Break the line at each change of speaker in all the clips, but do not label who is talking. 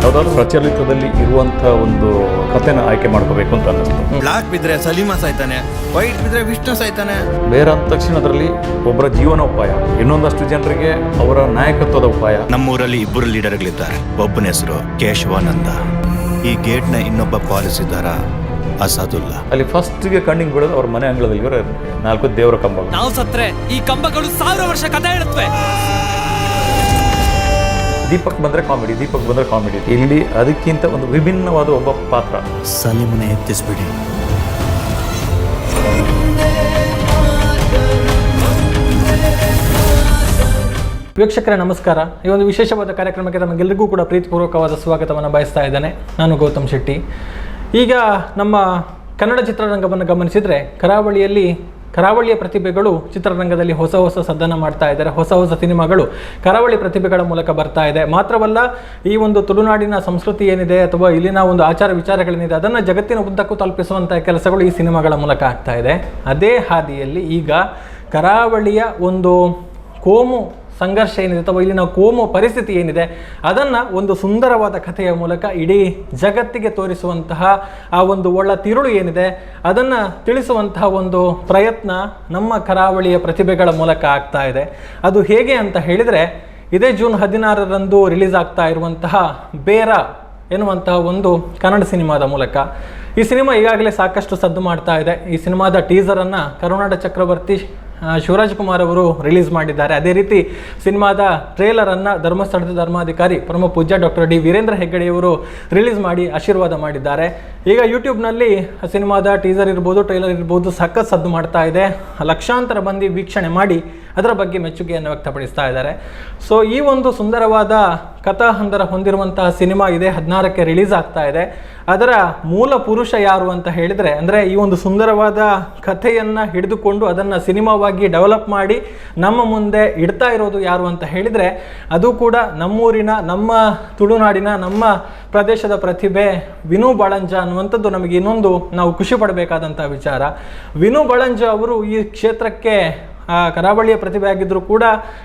ಯಾವುದಾದ್ರು ಪ್ರಚಲಿತದಲ್ಲಿ ಇರುವಂಥ ಒಂದು ಕಥೆನ ಆಯ್ಕೆ ಮಾಡ್ಕೋಬೇಕು ಅಂತ ಅನ್ನಿಸ್ತು.
ಬ್ಲಾಕ್ ಬಿದ್ರೆ ಸಲೀಮಾ ಸಾಯ್ತಾನೆ, ವೈಟ್ ಬಿದ್ರೆ ವಿಷ್ಣು ಸಾಯ್ತಾನೆ.
ಬೇರೆ ಅಂದ ತಕ್ಷಣ ಅದರಲ್ಲಿ ಒಬ್ಬರ ಜೀವನೋಪಾಯ, ಇನ್ನೊಂದಷ್ಟು ಜನರಿಗೆ ಅವರ ನಾಯಕತ್ವದ ಉಪಾಯ.
ನಮ್ಮೂರಲ್ಲಿ ಇಬ್ಬರು ಲೀಡರ್ಗಳಿದ್ದಾರೆ. ಒಬ್ಬನ ಹೆಸರು ಕೇಶವಾನಂದ. ಈ ಗೇಟ್ನ ಇನ್ನೊಬ್ಬ ಪಾಲಿಸಿದಾರ ಅಸಾದುಲ್ಲಾ.
ಅಲ್ಲಿ ಫಸ್ಟ್ಗೆ ಕಣ್ಣಿಗೆ ಬೀಳೋದು ಅವ್ರ ಮನೆ ಅಂಗಳದಲ್ಲಿ 4 ದೇವರ ಕಂಬಗಳು.
ನಾವು ಸತ್ರೆ ಈ ಕಂಬಗಳು 1000 ವರ್ಷ ಕಥೆ ಹೇಳುತ್ತವೆ.
ದೀಪಕ್ ಬಂದ್ರೆ ಕಾಮಿಡಿ, ದೀಪಕ್ ಬಂದ್ರೆ ಕಾಮಿಡಿ. ಇಲ್ಲಿ ಅದಕ್ಕಿಂತ ಒಂದು ವಿಭಿನ್ನವಾದ ಒಬ್ಬ ಪಾತ್ರ.
ಸಲೀಮನ ಎತ್ತಿಸ್ಬಿಡಿ.
ವೀಕ್ಷಕರೇ ನಮಸ್ಕಾರ. ಈ ಒಂದು ವಿಶೇಷವಾದ ಕಾರ್ಯಕ್ರಮಕ್ಕೆ ತಮಗೆಲ್ಲರಿಗೂ ಕೂಡ ಪ್ರೀತಿಪೂರ್ವಕವಾದ ಸ್ವಾಗತವನ್ನು ಬಯಸ್ತಾ ಇದ್ದೇನೆ. ನಾನು ಗೌತಮ್ ಶೆಟ್ಟಿ. ಈಗ ನಮ್ಮ ಕನ್ನಡ ಚಿತ್ರರಂಗವನ್ನು ಗಮನಿಸಿದರೆ ಕರಾವಳಿಯ ಪ್ರತಿಭೆಗಳು ಚಿತ್ರರಂಗದಲ್ಲಿ ಹೊಸ ಸದ್ದನ್ನು ಮಾಡ್ತಾ ಇದ್ದಾರೆ. ಹೊಸ ಸಿನಿಮಾಗಳು ಕರಾವಳಿ ಪ್ರತಿಭೆಗಳ ಮೂಲಕ ಬರ್ತಾ ಇದೆ. ಮಾತ್ರವಲ್ಲ, ಈ ಒಂದು ತುಳುನಾಡಿನ ಸಂಸ್ಕೃತಿ ಏನಿದೆ ಅಥವಾ ಇಲ್ಲಿನ ಒಂದು ಆಚಾರ ವಿಚಾರಗಳೇನಿದೆ ಅದನ್ನು ಜಗತ್ತಿನ ಉದ್ದಕ್ಕೂ ತಲುಪಿಸುವಂಥ ಕೆಲಸಗಳು ಈ ಸಿನಿಮಾಗಳ ಮೂಲಕ ಆಗ್ತಾ ಇದೆ. ಅದೇ ಹಾದಿಯಲ್ಲಿ ಈಗ ಕರಾವಳಿಯ ಒಂದು ಕೋಮು ಸಂಘರ್ಷ ಏನಿದೆ ಅಥವಾ ಇಲ್ಲಿನ ಕೋಮು ಪರಿಸ್ಥಿತಿ ಏನಿದೆ ಅದನ್ನು ಒಂದು ಸುಂದರವಾದ ಕಥೆಯ ಮೂಲಕ ಇಡೀ ಜಗತ್ತಿಗೆ ತೋರಿಸುವಂತಹ ಆ ಒಂದು ಒಳ್ಳ ತಿರುಳು ಏನಿದೆ ಅದನ್ನು ತಿಳಿಸುವಂತಹ ಒಂದು ಪ್ರಯತ್ನ ನಮ್ಮ ಕರಾವಳಿಯ ಪ್ರತಿಭೆಗಳ ಮೂಲಕ ಆಗ್ತಾ ಇದೆ. ಅದು ಹೇಗೆ ಅಂತ ಹೇಳಿದರೆ, ಇದೇ ಜೂನ್ 16ರಂದು ರಿಲೀಸ್ ಆಗ್ತಾ ಇರುವಂತಹ ಬೇರ ಎನ್ನುವಂತಹ ಒಂದು ಕನ್ನಡ ಸಿನಿಮಾದ ಮೂಲಕ ಈ ಸಿನಿಮಾ ಈಗಾಗಲೇ ಸಾಕಷ್ಟು ಸದ್ದು ಮಾಡ್ತಾ ಇದೆ. ಈ ಸಿನಿಮಾದ ಟೀಸರನ್ನು ಕರುನಾಡ ಚಕ್ರವರ್ತಿ ಶಿವರಾಜ್ ಕುಮಾರ್ ಅವರು ರಿಲೀಸ್ ಮಾಡಿದ್ದಾರೆ. ಅದೇ ರೀತಿ ಸಿನಿಮಾದ ಟ್ರೇಲರನ್ನು ಧರ್ಮಸ್ಥಳದ ಧರ್ಮಾಧಿಕಾರಿ ಪರಮ ಪೂಜ್ಯ ಡಾಕ್ಟರ್ ಡಿ ವೀರೇಂದ್ರ ಹೆಗ್ಗಡೆಯವರು ರಿಲೀಸ್ ಮಾಡಿ ಆಶೀರ್ವಾದ ಮಾಡಿದ್ದಾರೆ. ಈಗ ಯೂಟ್ಯೂಬ್ನಲ್ಲಿ ಸಿನಿಮಾದ ಟೀಸರ್ ಇರ್ಬೋದು, ಟ್ರೇಲರ್ ಇರ್ಬೋದು, ಸಖತ್ ಸದ್ದು ಮಾಡ್ತಾ ಇದೆ. ಲಕ್ಷಾಂತರ ಮಂದಿ ವೀಕ್ಷಣೆ ಮಾಡಿ ಅದರ ಬಗ್ಗೆ ಮೆಚ್ಚುಗೆಯನ್ನು ವ್ಯಕ್ತಪಡಿಸ್ತಾ ಇದ್ದಾರೆ. ಸೊ ಈ ಒಂದು ಸುಂದರವಾದ ಕಥಾ ಹಂದರ ಹೊಂದಿರುವಂತಹ ಸಿನಿಮಾ ಇದೇ 16ಕ್ಕೆ ರಿಲೀಸ್ ಆಗ್ತಾ ಇದೆ. ಅದರ ಮೂಲ ಪುರುಷ ಯಾರು ಅಂತ ಹೇಳಿದರೆ, ಅಂದರೆ ಈ ಒಂದು ಸುಂದರವಾದ ಕಥೆಯನ್ನು ಹಿಡಿದುಕೊಂಡು ಅದನ್ನು ಸಿನಿಮಾವಾಗಿ ಡೆವಲಪ್ ಮಾಡಿ ನಮ್ಮ ಮುಂದೆ ಇಡ್ತಾ ಇರೋದು ಯಾರು ಅಂತ ಹೇಳಿದರೆ, ಅದು ಕೂಡ ನಮ್ಮೂರಿನ, ನಮ್ಮ ತುಳುನಾಡಿನ, ನಮ್ಮ ಪ್ರದೇಶದ ಪ್ರತಿಭೆ ವಿನು ಬಳಂಜ ಅನ್ನುವಂಥದ್ದು ನಮಗೆ ಇನ್ನೊಂದು ನಾವು ಖುಷಿ ಪಡಬೇಕಾದಂಥ ವಿಚಾರ. ವಿನು ಬಳಂಜ ಅವರು ಈ ಕ್ಷೇತ್ರಕ್ಕೆ ಕರಾವಳಿಯ ಪ್ರತಿಭೆ ಆಗಿದ್ದರೂ ಕೂಡ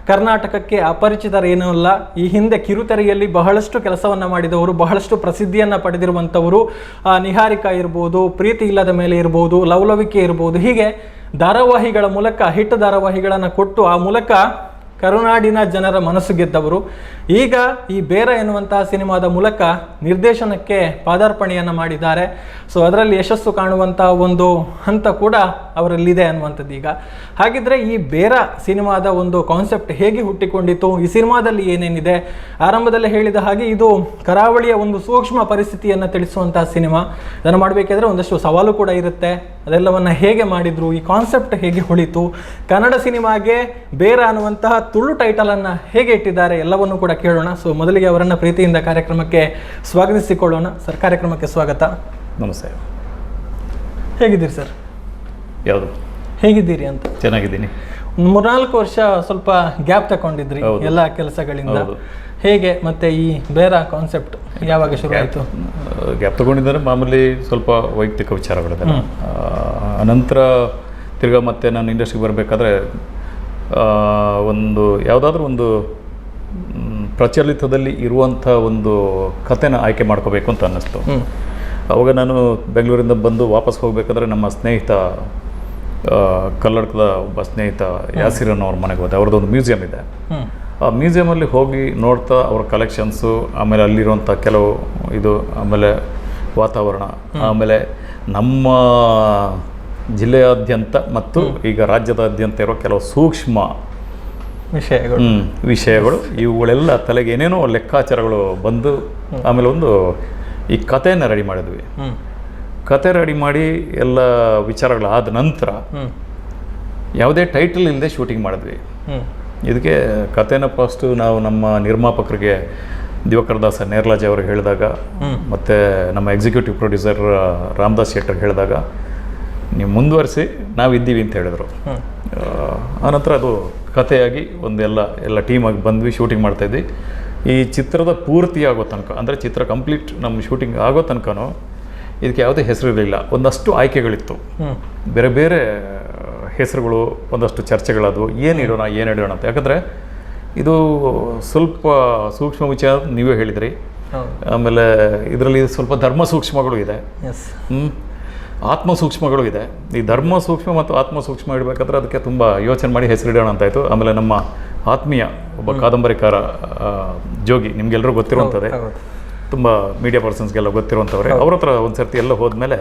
ಕರ್ನಾಟಕಕ್ಕೆ ಅಪರಿಚಿತರೇನೂ ಅಲ್ಲ. ಈ ಹಿಂದೆ ಕಿರುತೆರೆಯಲ್ಲಿ ಬಹಳಷ್ಟು ಕೆಲಸವನ್ನು ಮಾಡಿದವರು, ಬಹಳಷ್ಟು ಪ್ರಸಿದ್ಧಿಯನ್ನು ಪಡೆದಿರುವಂಥವರು. ನಿಹಾರಿಕಾ ಇರ್ಬೋದು, ಪ್ರೀತಿ ಇಲ್ಲದ ಮೇಲೆ ಇರ್ಬೋದು, ಲವಲವಿಕೆ ಇರ್ಬೋದು, ಹೀಗೆ ಧಾರಾವಾಹಿಗಳ ಮೂಲಕ ಹಿಟ್ ಧಾರಾವಾಹಿಗಳನ್ನು ಕೊಟ್ಟು ಆ ಮೂಲಕ ಕರುನಾಡಿನ ಜನರ ಮನಸ್ಸು ಗೆದ್ದವರು. ಈಗ ಈ ಬೇರ ಎನ್ನುವಂತಹ ಸಿನಿಮಾದ ಮೂಲಕ ನಿರ್ದೇಶನಕ್ಕೆ ಪಾದಾರ್ಪಣೆಯನ್ನು ಮಾಡಿದ್ದಾರೆ. ಸೊ ಅದರಲ್ಲಿ ಯಶಸ್ಸು ಕಾಣುವಂಥ ಒಂದು ಹಂತ ಕೂಡ ಅವರಲ್ಲಿದೆ ಅನ್ನುವಂಥದ್ದು. ಈಗ ಹಾಗಿದ್ರೆ ಈ ಬೇರ ಸಿನಿಮಾದ ಒಂದು ಕಾನ್ಸೆಪ್ಟ್ ಹೇಗೆ ಹುಟ್ಟಿಕೊಂಡಿತು, ಈ ಸಿನಿಮಾದಲ್ಲಿ ಏನೇನಿದೆ, ಆರಂಭದಲ್ಲೇ ಹೇಳಿದ ಹಾಗೆ ಇದು ಕರಾವಳಿಯ ಒಂದು ಸೂಕ್ಷ್ಮ ಪರಿಸ್ಥಿತಿಯನ್ನು ತಿಳಿಸುವಂತಹ ಸಿನಿಮಾ. ಇದನ್ನು ಮಾಡಬೇಕಾದ್ರೆ ಒಂದಷ್ಟು ಸವಾಲು ಕೂಡ ಇರುತ್ತೆ. ಅದೆಲ್ಲವನ್ನು ಹೇಗೆ ಮಾಡಿದ್ರು, ಈ ಕಾನ್ಸೆಪ್ಟ್ ಹೇಗೆ ಹೊಳಿತು, ಕನ್ನಡ ಸಿನಿಮಾಗೆ ಬೇರ ಅನ್ನುವಂತಹ ತುಳು ಟೈಟಲನ್ನು ಹೇಗೆ ಇಟ್ಟಿದ್ದಾರೆ, ಎಲ್ಲವನ್ನೂ ಕೂಡ ಕೇಳೋಣ. ಸೊ ಮೊದಲಿಗೆ ಅವರನ್ನು ಪ್ರೀತಿಯಿಂದ ಕಾರ್ಯಕ್ರಮಕ್ಕೆ ಸ್ವಾಗತಿಸಿಕೊಳ್ಳೋಣ. ಸರ್, ಕಾರ್ಯಕ್ರಮಕ್ಕೆ ಸ್ವಾಗತ.
ನಮಸ್ತೆ.
ಹೇಗಿದ್ದೀರಿ ಸರ್?
ಯಾವುದು
ಹೇಗಿದ್ದೀರಿ ಅಂತ?
ಚೆನ್ನಾಗಿದ್ದೀನಿ.
3-4 ವರ್ಷ ಸ್ವಲ್ಪ ಗ್ಯಾಪ್ ತಗೊಂಡಿದ್ರಿ ಎಲ್ಲ ಕೆಲಸಗಳಿಂದ. ಹೇಗೆ ಮತ್ತೆ ಈ ಬೇರ ಕಾನ್ಸೆಪ್ಟ್ ಯಾವಾಗ ಶುರು ಆಯಿತು?
ಗ್ಯಾಪ್ ತಗೊಂಡಿದ್ದಾರೆ, ಮಾಮೂಲಿ ಸ್ವಲ್ಪ ವೈಯಕ್ತಿಕ ವಿಚಾರಗಳಿದೆ. ಅನಂತರ ತಿರ್ಗಾ ಮತ್ತೆ ನಾನು ಇಂಡಸ್ಟ್ರಿಗೆ ಬರಬೇಕಾದ್ರೆ ಒಂದು ಯಾವುದಾದ್ರೂ ಒಂದು ಪ್ರಚಲಿತದಲ್ಲಿ ಇರುವಂಥ ಒಂದು ಕಥೆನ ಆಯ್ಕೆ ಮಾಡ್ಕೋಬೇಕು ಅಂತ ಅನ್ನಿಸ್ತು. ಅವಾಗ ನಾನು ಬೆಂಗಳೂರಿಂದ ಬಂದು ವಾಪಸ್ ಹೋಗಬೇಕಾದ್ರೆ ನಮ್ಮ ಸ್ನೇಹಿತ, ಕಲ್ಲಡ್ಕದ ಒಬ್ಬ ಸ್ನೇಹಿತ ಯಾಸಿರ್ ಅನ್ನೋರ ಮನೆಗೆ ಹೋದೆ. ಅವ್ರದ್ದೊಂದು ಮ್ಯೂಸಿಯಂ ಇದೆ. ಆ ಮ್ಯೂಸಿಯಮಲ್ಲಿ ಹೋಗಿ ನೋಡ್ತಾ ಅವ್ರ ಕಲೆಕ್ಷನ್ಸು, ಆಮೇಲೆ ಅಲ್ಲಿರುವಂಥ ಕೆಲವು ಇದು, ಆಮೇಲೆ ವಾತಾವರಣ, ಆಮೇಲೆ ನಮ್ಮ ಜಿಲ್ಲೆಯಾದ್ಯಂತ ಮತ್ತು ಈಗ ರಾಜ್ಯದಾದ್ಯಂತ ಇರೋ ಕೆಲವು ಸೂಕ್ಷ್ಮ ವಿಷಯಗಳು ಇವುಗಳೆಲ್ಲ ತಲೆಗೆ ಏನೇನೋ ಲೆಕ್ಕಾಚಾರಗಳು ಬಂದು ಆಮೇಲೆ ಒಂದು ಈ ಕಥೆಯನ್ನು ರೆಡಿ ಮಾಡಿದ್ವಿ. ಕತೆ ರೆಡಿ ಮಾಡಿ ಎಲ್ಲ ವಿಚಾರಗಳಾದ ನಂತರ ಯಾವುದೇ ಟೈಟಲ್ ಇಲ್ಲದೆ ಶೂಟಿಂಗ್ ಮಾಡಿದ್ವಿ. ಇದಕ್ಕೆ ಕಥೆನ ಫಸ್ಟು ನಾವು ನಮ್ಮ ನಿರ್ಮಾಪಕರಿಗೆ ದಿವಾಕರ್ ದಾಸ ನೇರ್ಲಾಜಿ ಅವ್ರಿಗೆ ಹೇಳಿದಾಗ, ಮತ್ತು ನಮ್ಮ ಎಕ್ಸಿಕ್ಯೂಟಿವ್ ಪ್ರೊಡ್ಯೂಸರ್ ರಾಮದಾಸ್ ಶೆಟ್ಟರ್ಗೆ ಹೇಳಿದಾಗ, ನೀವು ಮುಂದುವರಿಸಿ, ನಾವಿದ್ದೀವಿ ಅಂತ ಹೇಳಿದರು. ಆನಂತರ ಅದು ಕಥೆಯಾಗಿ ಎಲ್ಲ ಟೀಮಾಗಿ ಬಂದ್ವಿ, ಶೂಟಿಂಗ್ ಮಾಡ್ತಾಯಿದ್ವಿ. ಈ ಚಿತ್ರದ ಪೂರ್ತಿ ಆಗೋ ತನಕ, ಅಂದರೆ ಚಿತ್ರ ಕಂಪ್ಲೀಟ್ ನಮ್ಮ ಶೂಟಿಂಗ್ ಆಗೋ ತನಕನೂ ಇದಕ್ಕೆ ಯಾವುದೇ ಹೆಸರಿರಲಿಲ್ಲ. ಒಂದಷ್ಟು ಆಯ್ಕೆಗಳಿತ್ತು, ಬೇರೆ ಬೇರೆ ಹೆಸರುಗಳು, ಒಂದಷ್ಟು ಚರ್ಚೆಗಳಾದವು, ಏನು ಇಡೋಣ ಅಂತ. ಯಾಕಂದರೆ ಇದು ಸ್ವಲ್ಪ ಸೂಕ್ಷ್ಮ ವಿಚಾರ, ನೀವೇ ಹೇಳಿದ್ರಿ.
ಹೌದು.
ಆಮೇಲೆ ಇದರಲ್ಲಿ ಸ್ವಲ್ಪ ಧರ್ಮ ಸೂಕ್ಷ್ಮಗಳು ಇದೆ,
ಎಸ್.
ಆತ್ಮ ಸೂಕ್ಷ್ಮಗಳು ಇದೆ. ಈ ಧರ್ಮ ಸೂಕ್ಷ್ಮ ಮತ್ತು ಆತ್ಮ ಸೂಕ್ಷ್ಮ ಇಡಬೇಕಾದ್ರೆ ಅದಕ್ಕೆ ತುಂಬ ಯೋಚನೆ ಮಾಡಿ ಹೆಸರಿಡೋಣ ಅಂತಾಯಿತು. ಆಮೇಲೆ ನಮ್ಮ ಆತ್ಮೀಯ ಒಬ್ಬ ಕಾದಂಬರಿಕಾರ ಜೋಗಿ, ನಿಮಗೆಲ್ಲರೂ ಗೊತ್ತಿರುವಂಥದ್ದೇ, ತುಂಬ ಮೀಡಿಯಾ ಪರ್ಸನ್ಸ್ಗೆಲ್ಲ ಗೊತ್ತಿರುವಂಥವ್ರೆ. ಅವ್ರ ಹತ್ರ ಒಂದು ಸರ್ತಿ ಎಲ್ಲ ಹೋದ್ಮೇಲೆ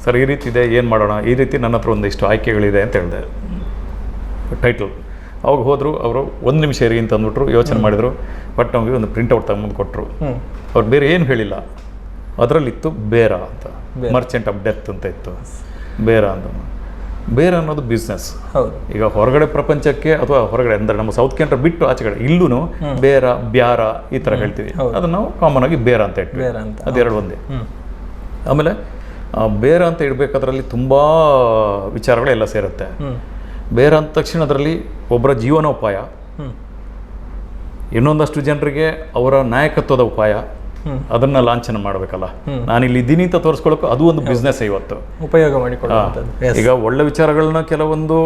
ಸರ್ ಈ ರೀತಿ ಇದೆ, ಏನು ಮಾಡೋಣ, ಈ ರೀತಿ ನನ್ನ ಹತ್ರ ಒಂದಿಷ್ಟು ಆಯ್ಕೆಗಳಿದೆ ಅಂತ ಹೇಳಿದೆ ಟೈಟಲ್. ಅವಾಗ ಹೋದರು ಅವರು, 1 ನಿಮಿಷ ಇರಿ ಅಂತ ಅಂದ್ಬಿಟ್ರು, ಯೋಚನೆ ಮಾಡಿದರು. ಬಟ್ ನಮಗೆ ಒಂದು ಪ್ರಿಂಟೌಟ್ ತಗೊಂಡು ಕೊಟ್ಟರು. ಅವ್ರು ಬೇರೆ ಏನು ಹೇಳಿಲ್ಲ, ಅದರಲ್ಲಿತ್ತು ಬೇರ ಅಂತ, ಮರ್ಚೆಂಟ್ ಆಫ್ ಡೆತ್ ಅಂತ ಇತ್ತು. ಬೇರ ಅಂತ, ಬೇರೆ ಅನ್ನೋದು ಬಿಸ್ನೆಸ್. ಈಗ ಹೊರಗಡೆ ಪ್ರಪಂಚಕ್ಕೆ ಅಥವಾ ಹೊರಗಡೆ ಅಂದರೆ ನಮ್ಮ ಸೌತ್ ಕೆನರಾ ಬಿಟ್ಟು ಆಚೆ ಕಡೆ ಇಲ್ಲೂ ಬೇರ, ಬ್ಯಾರ ಈ ಥರ ಹೇಳ್ತೀವಿ. ಅದನ್ನು ನಾವು ಕಾಮನ್ ಆಗಿ ಬೇರ ಅಂತ ಇಟ್ವಿ, ಅದೆರಡು ಒಂದೇ. ಆಮೇಲೆ ಬೇರ ಅಂತ ಇಡಬೇಕಾದ್ರಲ್ಲಿ ತುಂಬ ವಿಚಾರಗಳೆಲ್ಲ ಸೇರುತ್ತೆ. ಬೇರೆ ಅಂದ ತಕ್ಷಣ ಅದರಲ್ಲಿ ಒಬ್ಬರ ಜೀವನೋಪಾಯ, ಇನ್ನೊಂದಷ್ಟು ಜನರಿಗೆ ಅವರ ನಾಯಕತ್ವದ ಉಪಾಯ, ಅದನ್ನ ಲಾಂಛನ ಮಾಡಬೇಕಲ್ಲ. ನಾನಿಲ್ಲಿ ಇದ್ದೀನಿ ಅಂತ ತೋರಿಸ್ಕೊಳ್ಳೋಕೆ ಅದು ಒಂದು ಬಿಸ್ನೆಸ್ ಇವತ್ತು
ಉಪಯೋಗ ಮಾಡಿಕೊಳ್ಳುವಂಥದ್ದು.
ಈಗ ಒಳ್ಳೆ ವಿಚಾರಗಳನ್ನ ಕೆಲವೊಂದು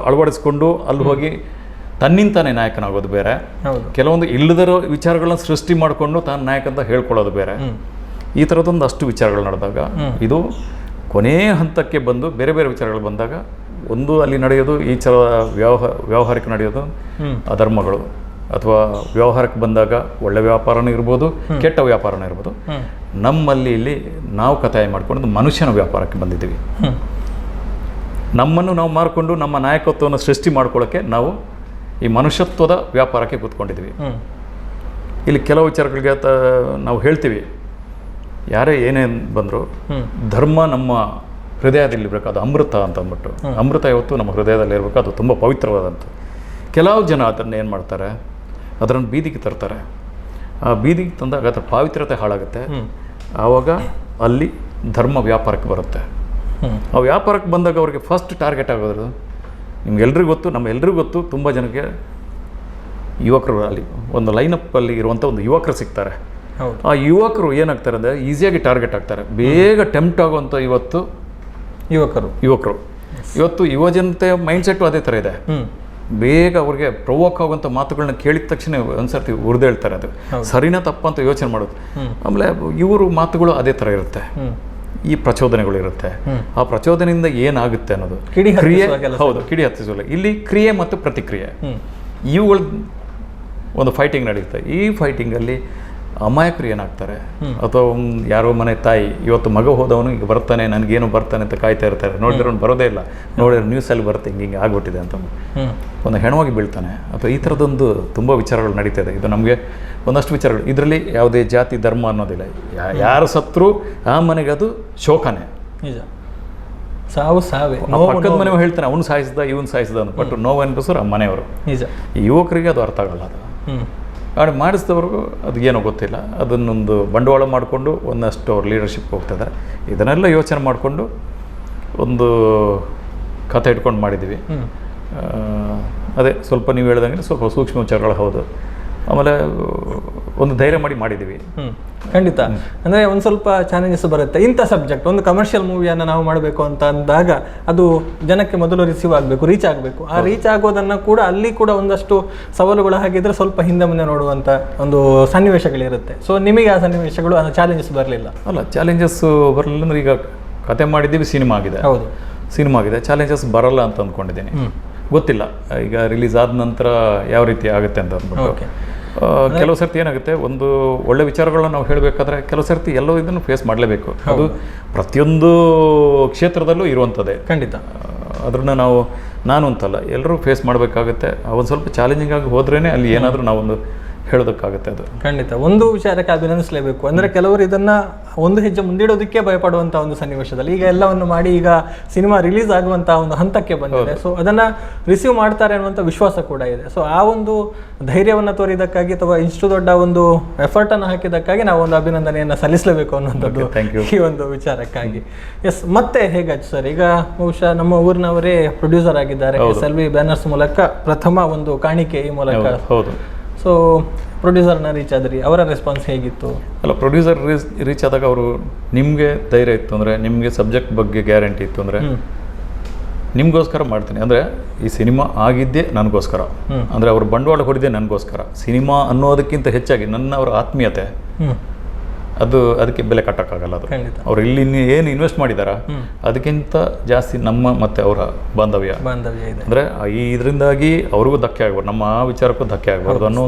ಅಳವಡಿಸ್ಕೊಂಡು ಅಲ್ಲಿ ಹೋಗಿ ತನ್ನಿಂತಾನೆ ನಾಯಕನಾಗೋದು ಬೇರೆ, ಕೆಲವೊಂದು ಇಲ್ಲದಿರೋ ವಿಚಾರಗಳನ್ನ ಸೃಷ್ಟಿ ಮಾಡಿಕೊಂಡು ತಾನು ನಾಯಕ ಅಂತ ಹೇಳ್ಕೊಳ್ಳೋದು ಬೇರೆ. ಈ ಥರದೊಂದು ಅಷ್ಟು ವಿಚಾರಗಳು ನಡೆದಾಗ ಇದು ಕೊನೆಯ ಹಂತಕ್ಕೆ ಬಂದು ಬೇರೆ ಬೇರೆ ವಿಚಾರಗಳು ಬಂದಾಗ ಒಂದು ಅಲ್ಲಿ ನಡೆಯೋದು ಈ ಥರ ವ್ಯಾವಹಾರಿಕ ನಡೆಯೋದು ಅಧರ್ಮಗಳು, ಅಥವಾ ವ್ಯವಹಾರಕ್ಕೆ ಬಂದಾಗ ಒಳ್ಳೆ ವ್ಯಾಪಾರನೂ ಇರ್ಬೋದು, ಕೆಟ್ಟ ವ್ಯಾಪಾರನೂ ಇರ್ಬೋದು. ನಮ್ಮಲ್ಲಿ ಇಲ್ಲಿ ನಾವು ಕಥಾಯ ಮಾಡ್ಕೊಂಡು ಮನುಷ್ಯನ ವ್ಯಾಪಾರಕ್ಕೆ ಬಂದಿದ್ದೀವಿ. ನಮ್ಮನ್ನು ನಾವು ಮಾರ್ಕೊಂಡು ನಮ್ಮ ನಾಯಕತ್ವವನ್ನು ಸೃಷ್ಟಿ ಮಾಡ್ಕೊಳ್ಳೋಕ್ಕೆ ನಾವು ಈ ಮನುಷ್ಯತ್ವದ ವ್ಯಾಪಾರಕ್ಕೆ ಕೂತ್ಕೊಂಡಿದ್ದೀವಿ. ಇಲ್ಲಿ ಕೆಲವು ವಿಚಾರಗಳಿಗೆ ನಾವು ಹೇಳ್ತೀವಿ, ಯಾರೇ ಏನೇನು ಬಂದರೂ ಧರ್ಮ ನಮ್ಮ ಹೃದಯದಲ್ಲಿರಬೇಕು, ಅದು ಅಮೃತ ಅಂತ ಅಂದ್ಬಿಟ್ಟು. ಅಮೃತ ಯಾವತ್ತು ನಮ್ಮ ಹೃದಯದಲ್ಲಿ ಇರಬೇಕು, ಅದು ತುಂಬ ಪವಿತ್ರವಾದಂಥ. ಕೆಲವು ಜನ ಅದನ್ನು ಏನು ಮಾಡ್ತಾರೆ, ಅದನ್ನು ಬೀದಿಗೆ ತರ್ತಾರೆ. ಆ ಬೀದಿಗೆ ತಂದಾಗ ಅದರ ಪಾವಿತ್ರ್ಯತೆ ಹಾಳಾಗುತ್ತೆ. ಆವಾಗ ಅಲ್ಲಿ ಧರ್ಮ ವ್ಯಾಪಾರಕ್ಕೆ ಬರುತ್ತೆ. ಆ ವ್ಯಾಪಾರಕ್ಕೆ ಬಂದಾಗ ಅವ್ರಿಗೆ ಫಸ್ಟ್ ಟಾರ್ಗೆಟ್ ಆಗೋದು ನಿಮ್ಗೆಲ್ರಿಗೂ ಗೊತ್ತು, ನಮ್ಮೆಲ್ರಿಗೂ ಗೊತ್ತು, ತುಂಬ ಜನಕ್ಕೆ ಯುವಕರು ಅಲ್ಲಿ ಒಂದು ಲೈನಪ್ಪಲ್ಲಿ ಇರುವಂಥ ಒಂದು ಯುವಕರು ಸಿಗ್ತಾರೆ. ಆ ಯುವಕರು ಏನಾಗ್ತಾರೆ ಅಂದರೆ ಈಸಿಯಾಗಿ ಟಾರ್ಗೆಟ್ ಆಗ್ತಾರೆ, ಬೇಗ ಟೆಂಪ್ಟ್ ಆಗುವಂಥ ಯುವಕರು ಇವತ್ತು ಯುವಜನತೆ ಮೈಂಡ್ಸೆಟ್ಟು ಅದೇ ಥರ ಇದೆ. ಬೇಗ ಅವ್ರಿಗೆ ಪ್ರವೋಕ್ ಆಗುವಂಥ ಮಾತುಗಳನ್ನ ಕೇಳಿದ ತಕ್ಷಣ ಒಂದ್ಸರ್ತಿ ಉರಿದೇಳ್ತಾರೆ. ಅದು ಸರಿನಾ ತಪ್ಪ ಅಂತ ಯೋಚನೆ ಮಾಡೋದು. ಆಮೇಲೆ ಇವರು ಮಾತುಗಳು ಅದೇ ಥರ ಇರುತ್ತೆ, ಈ ಪ್ರಚೋದನೆಗಳು ಇರುತ್ತೆ. ಆ ಪ್ರಚೋದನೆಯಿಂದ ಏನಾಗುತ್ತೆ ಅನ್ನೋದು ಕ್ರಿಯೆ. ಹೌದು, ಕಿಡಿ ಹತ್ತಿಸೋಲ್ಲ. ಇಲ್ಲಿ ಕ್ರಿಯೆ ಮತ್ತು ಪ್ರತಿಕ್ರಿಯೆ ಇವುಗಳು ಒಂದು ಫೈಟಿಂಗ್ ನಡೆಯುತ್ತೆ. ಈ ಫೈಟಿಂಗಲ್ಲಿ ಅಮಾಯಕರು ಏನಾಗ್ತಾರೆ, ಅಥವಾ ಯಾರೋ ಮನೆ ತಾಯಿ ಇವತ್ತು ಮಗ ಹೋದವನು ಈಗ ಬರ್ತಾನೆ, ನನಗೇನು ಬರ್ತಾನೆ ಅಂತ ಕಾಯ್ತಾ ಇರ್ತಾರೆ. ನೋಡಿದ್ರೆ ಬರೋದೇ ಇಲ್ಲ, ನೋಡಿದ್ರೆ ನ್ಯೂಸಲ್ಲಿ ಬರುತ್ತೆ ಹಿಂಗೆ ಆಗ್ಬಿಟ್ಟಿದೆ ಅಂತ ಒಂದು ಹೆಣವಾಗಿ ಬೀಳ್ತಾನೆ. ಅಥವಾ ಈ ಥರದೊಂದು ತುಂಬ ವಿಚಾರಗಳು ನಡೀತದೆ. ಇದು ನಮಗೆ ಒಂದಷ್ಟು ವಿಚಾರಗಳು, ಇದರಲ್ಲಿ ಯಾವುದೇ ಜಾತಿ ಧರ್ಮ ಅನ್ನೋದಿಲ್ಲ. ಯಾರು ಸತ್ರು ಆ ಮನೆಗೆ ಅದು ಶೋಕನೇ.
ನಿಜ, ಸಾವೇ.
ಪಕ್ಕದ ಮನೆಯವ ಹೇಳ್ತಾನೆ ಅವನು ಸಾಯಿಸಿದ ಇವನು ಸಾಯಿಸಿದ ಅಂತ, ಬಟ್ ನೋವು ಅನ್ಪಿಸೋರು ಆ ಮನೆಯವರು.
ನಿಜ,
ಈ ಯುವಕರಿಗೆ ಅದು ಅರ್ಥ ಆಗಲ್ಲ. ಅದು ಮಾಡಿ ಮಾಡಿಸಿದವ್ರಿಗೂ ಅದು ಏನೋ ಗೊತ್ತಿಲ್ಲ. ಅದನ್ನೊಂದು ಬಂಡವಾಳ ಮಾಡಿಕೊಂಡು ಒಂದಷ್ಟು ಅವ್ರ ಲೀಡರ್ಶಿಪ್ ಹೋಗ್ತದೆ. ಇದನ್ನೆಲ್ಲ ಯೋಚನೆ ಮಾಡಿಕೊಂಡು ಒಂದು ಕಥೆ ಇಟ್ಕೊಂಡು ಮಾಡಿದ್ದೀವಿ. ಅದೇ ಸ್ವಲ್ಪ ನೀವು ಹೇಳ್ದಂಗೆ ಸ್ವಲ್ಪ ಸೂಕ್ಷ್ಮ ವಿಚಾರಗಳು. ಹೌದು. ಆಮೇಲೆ ಒಂದು ಧೈರ್ಯ ಮಾಡಿದ್ದೀವಿ.
ಖಂಡಿತ. ಅಂದರೆ ಒಂದು ಸ್ವಲ್ಪ ಚಾಲೆಂಜಸ್ ಬರುತ್ತೆ. ಇಂಥ ಸಬ್ಜೆಕ್ಟ್ ಒಂದು ಕಮರ್ಷಿಯಲ್ ಮೂವಿಯನ್ನು ನಾವು ಮಾಡಬೇಕು ಅಂತ ಅಂದಾಗ ಅದು ಜನಕ್ಕೆ ಮೊದಲು ರಿಸೀವ್ ಆಗಬೇಕು, ರೀಚ್ ಆಗಬೇಕು. ಆ ರೀಚ್ ಆಗೋದನ್ನು ಕೂಡ ಅಲ್ಲಿ ಕೂಡ ಒಂದಷ್ಟು ಸವಾಲುಗಳು ಹಾಗಿದ್ರೆ ಸ್ವಲ್ಪ ಹಿಂದೆ ಮುಂದೆ ನೋಡುವಂಥ ಒಂದು ಸನ್ನಿವೇಶಗಳಿರುತ್ತೆ. ಸೊ ನಿಮಗೆ ಆ ಸನ್ನಿವೇಶಗಳು ಚಾಲೆಂಜಸ್ ಬರಲಿಲ್ಲ?
ಅಲ್ಲ, ಚಾಲೆಂಜಸ್ ಬರಲಿಲ್ಲ ಅಂದ್ರೆ ಈಗ ಕತೆ ಮಾಡಿದ್ದೀವಿ, ಸಿನಿಮಾ ಆಗಿದೆ.
ಹೌದು,
ಸಿನಿಮಾ ಆಗಿದೆ. ಚಾಲೆಂಜಸ್ ಬರಲ್ಲ ಅಂತ ಅಂದ್ಕೊಂಡಿದ್ದೀನಿ. ಗೊತ್ತಿಲ್ಲ ಈಗ ರಿಲೀಸ್ ಆದ ನಂತರ ಯಾವ ರೀತಿ ಆಗುತ್ತೆ ಅಂತ ಅಂದ್ಬಿಟ್ಟು. ಕೆಲವು ಸರ್ತಿ ಏನಾಗುತ್ತೆ, ಒಂದು ಒಳ್ಳೆ ವಿಚಾರಗಳನ್ನ ನಾವು ಹೇಳಬೇಕಾದ್ರೆ ಕೆಲವು ಸರ್ತಿ ಎಲ್ಲೋ ಇದನ್ನು ಫೇಸ್ ಮಾಡಲೇಬೇಕು. ಅದು ಪ್ರತಿಯೊಂದು ಕ್ಷೇತ್ರದಲ್ಲೂ ಇರುವಂಥದ್ದೇ.
ಖಂಡಿತ.
ಅದನ್ನು ನಾನು ಅಂತಲ್ಲ, ಎಲ್ಲರೂ ಫೇಸ್ ಮಾಡಬೇಕಾಗುತ್ತೆ. ಒಂದು ಸ್ವಲ್ಪ ಚಾಲೆಂಜಿಂಗ್ ಆಗಿ ಹೋದ್ರೇ ಅಲ್ಲಿ ಏನಾದರೂ ನಾವೊಂದು ಹೇಳೋದಕ್ಕಾಗುತ್ತೆ. ಅದು
ಖಂಡಿತ. ಒಂದು ವಿಚಾರಕ್ಕೆ ಅಭಿನಂದಿಸಲೇಬೇಕು. ಅಂದರೆ ಕೆಲವರು ಇದನ್ನು ಒಂದು ಹೆಜ್ಜೆ ಮುಂದಿಡೋದಕ್ಕೆ ಭಯಪಡುವಂಥ ಒಂದು ಸನ್ನಿವೇಶದಲ್ಲಿ ಈಗ ಎಲ್ಲವನ್ನು ಮಾಡಿ ಈಗ ಸಿನಿಮಾ ರಿಲೀಸ್ ಆಗುವಂಥ ಒಂದು ಹಂತಕ್ಕೆ ಬಂದಿದೆ. ಸೊ ಅದನ್ನು ರಿಸೀವ್ ಮಾಡ್ತಾರೆ ಅನ್ನುವಂಥ ವಿಶ್ವಾಸ ಕೂಡ ಇದೆ. ಸೊ ಆ ಒಂದು ಧೈರ್ಯವನ್ನು ತೋರಿದ್ದಕ್ಕಾಗಿ ಅಥವಾ ಇಷ್ಟು ದೊಡ್ಡ ಒಂದು ಎಫರ್ಟನ್ನು ಹಾಕಿದ್ದಕ್ಕಾಗಿ ನಾವು ಒಂದು ಅಭಿನಂದನೆಯನ್ನು ಸಲ್ಲಿಸಲೇಬೇಕು ಅನ್ನೋಂಥದ್ದು ಈ ಒಂದು ವಿಚಾರಕ್ಕಾಗಿ. ಎಸ್, ಮತ್ತೆ ಹೇಗಾಯ್ತು ಸರ್? ಈಗ ಬಹುಶಃ ನಮ್ಮ ಊರಿನವರೇ ಪ್ರೊಡ್ಯೂಸರ್ ಆಗಿದ್ದಾರೆ. SLV ಬ್ಯಾನರ್ಸ್ ಮೂಲಕ ಪ್ರಥಮ ಒಂದು ಕಾಣಿಕೆ ಈ ಮೂಲಕ.
ಹೌದು.
ಸೊ ಪ್ರೊಡ್ಯೂಸರ್ನ ರೀಚ್ ಆದ್ರಿ, ಅವರ ರೆಸ್ಪಾನ್ಸ್ ಹೇಗಿತ್ತು?
ಅಲ್ಲ, ಪ್ರೊಡ್ಯೂಸರ್ ರೀಚ್ ಆದಾಗ ಅವರು ನಿಮಗೆ ಧೈರ್ಯ ಇತ್ತು ಅಂದರೆ, ನಿಮಗೆ ಸಬ್ಜೆಕ್ಟ್ ಬಗ್ಗೆ ಗ್ಯಾರಂಟಿ ಇತ್ತು ಅಂದರೆ ನಿಮಗೋಸ್ಕರ ಮಾಡ್ತೀನಿ. ಅಂದರೆ ಈ ಸಿನಿಮಾ ಆಗಿದ್ದೇ ನನಗೋಸ್ಕರ, ಅಂದರೆ ಅವರು ಬಂಡವಾಳ ಹೊಡಿದೆ ನನಗೋಸ್ಕರ. ಸಿನಿಮಾ ಅನ್ನೋದಕ್ಕಿಂತ ಹೆಚ್ಚಾಗಿ ನನ್ನ ಅವರ ಆತ್ಮೀಯತೆ ಅದಕ್ಕೆ ಬೆಲೆ ಕಟ್ಟೋಕ್ಕಾಗಲ್ಲ. ಅದು
ಖಂಡಿತ.
ಅವ್ರು ಇಲ್ಲಿ ಏನು ಇನ್ವೆಸ್ಟ್ ಮಾಡಿದಾರ ಅದಕ್ಕಿಂತ ಜಾಸ್ತಿ ನಮ್ಮ ಮತ್ತು ಅವರ ಬಾಂಧವ್ಯ
ಇದೆ.
ಅಂದರೆ ಇದರಿಂದಾಗಿ ಅವ್ರಿಗೂ ಧಕ್ಕೆ ಆಗ್ಬಾರ್ದು, ನಮ್ಮ ಆ ವಿಚಾರಕ್ಕೂ ಧಕ್ಕೆ ಆಗ್ಬಾರ್ದು ಅನ್ನೋ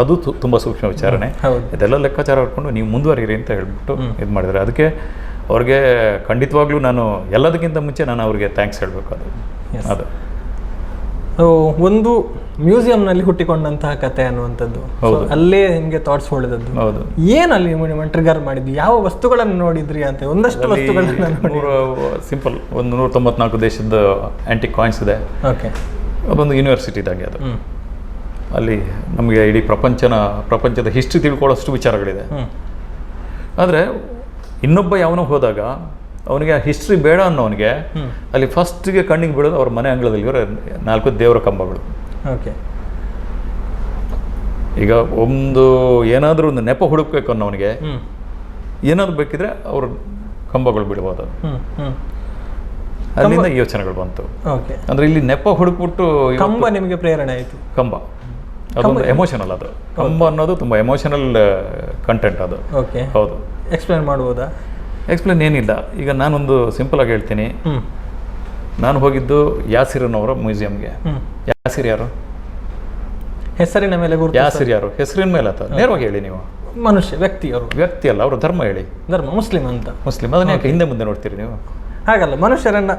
ಅದು ತುಂಬ ಸೂಕ್ಷ್ಮ ವಿಚಾರಣೆ. ಇದೆಲ್ಲ ಲೆಕ್ಕಾಚಾರ ಹಾಕೊಂಡು ನೀವು ಮುಂದುವರಿಯಿರಿ ಅಂತ ಹೇಳ್ಬಿಟ್ಟು ಇದು ಮಾಡಿದ್ದಾರೆ. ಅದಕ್ಕೆ ಅವ್ರಿಗೆ ಖಂಡಿತವಾಗ್ಲೂ ನಾನು ಎಲ್ಲದಕ್ಕಿಂತ ಮುಂಚೆ ನಾನು ಅವ್ರಿಗೆ ಥ್ಯಾಂಕ್ಸ್ ಹೇಳಬೇಕು. ಅದು
ಒಂದು ಮ್ಯೂಸಿಯಂನಲ್ಲಿ ಹುಟ್ಟಿಕೊಂಡಂತಹ ಕತೆ ಅನ್ನುವಂಥದ್ದು, ಅಲ್ಲೇ ನಿಮಗೆ ಥಾಟ್ಸ್ ಹೊಳೆದದ್ದು.
ಹೌದು.
ಏನಲ್ಲಿ ನಿಮ್ಮ ಟ್ರಿಗರ್ ಮಾಡಿದ್ದು, ಯಾವ ವಸ್ತುಗಳನ್ನು ನೋಡಿದ್ರಿ ಅಂತ? ಒಂದಷ್ಟು ವಸ್ತುಗಳನ್ನ
ಸಿಂಪಲ್ ಒಂದು 194 ದೇಶದ ಆಂಟಿಕ್ ಕಾಯಿನ್ಸ್ ಇದೆ.
ಓಕೆ.
ಅದೊಂದು ಯೂನಿವರ್ಸಿಟಿದಾಗೆ ಅದು. ಅಲ್ಲಿ ನಮಗೆ ಇಡೀ ಪ್ರಪಂಚದ ಹಿಸ್ಟ್ರಿ ತಿಳ್ಕೊಳ್ಳೋಷ್ಟು ವಿಚಾರಗಳಿದೆ. ಆದರೆ ಇನ್ನೊಬ್ಬ ಯಾವನೋ ಹೋದಾಗ ಅವನಿಗೆ ಆ ಹಿಸ್ಟ್ರಿ ಬೇಡ ಅನ್ನೋನಿಗೆ ಅಲ್ಲಿ ಫಸ್ಟ್ಗೆ ಕಣ್ಣಿಗೆ ಬೀಳೋದು ಅವ್ರ ಮನೆ ಅಂಗಳದಲ್ಲಿ 4 ದೇವರ ಕಂಬಗಳು.
ಓಕೆ.
ಈಗ ಏನಾದರೂ ಒಂದು ನೆಪ ಹುಡುಕ್ಬೇಕು ಅನ್ನೋನಿಗೆ ಏನಾದ್ರು ಬೇಕಿದ್ರೆ ಅವ್ರ ಕಂಬಗಳು ಬಿಡ್ಬೋದು. ಅಲ್ಲಿಂದ ಈ ಯೋಚನೆಗಳು ಬಂತು. ಅಂದ್ರೆ ಇಲ್ಲಿ ನೆಪ ಹುಡುಕ್ಬಿಟ್ಟು
ಕಂಬ ನಿಮಗೆ ಪ್ರೇರಣೆ ಆಯಿತು.
ಕಂಬ ಅದೊಂದು ಎಮೋಷನಲ್, ಅದು ಕಂಬ ಅನ್ನೋದು ತುಂಬ ಎಮೋಷನಲ್ ಕಂಟೆಂಟ್ ಅದು.
ಓಕೆ.
ಹೌದು.
ಎಕ್ಸ್ಪ್ಲೇನ್ ಮಾಡ್ಬೋದಾ?
ಎಕ್ಸ್ಪ್ಲೇನ್ ಏನಿಲ್ಲ. ಈಗ ನಾನೊಂದು ಸಿಂಪಲಾಗಿ ಹೇಳ್ತೀನಿ. ನಾನು ಹೋಗಿದ್ದು ಯಾಸಿರನವರ ಮ್ಯೂಸಿಯಂಗೆ. ಯಾಸಿರ್ ಯಾರು?
ಹೆಸರಿನ ಮೇಲೆ ಗುರುತು.
ಯಾಸಿರ್ ಯಾರು? ಹೆಸರಿನ ಮೇಲೆ ಆತ ನೇರವಾಗಿ ಹೇಳಿ ನೀವು.
ಮನುಷ್ಯ, ವ್ಯಕ್ತಿ
ಅಲ್ಲ, ಅವ್ರ ಧರ್ಮ ಹೇಳಿ.
ಧರ್ಮ ಮುಸ್ಲಿಂ ಅಂತ.
ಮುಸ್ಲಿಂ. ಅದನ್ನ ಯಾಕೆ ಹಿಂದೆ ಮುಂದೆ ನೋಡ್ತೀರಿ ನೀವು?
ಹಾಗಲ್ಲ, ಮನುಷ್ಯರನ್ನ.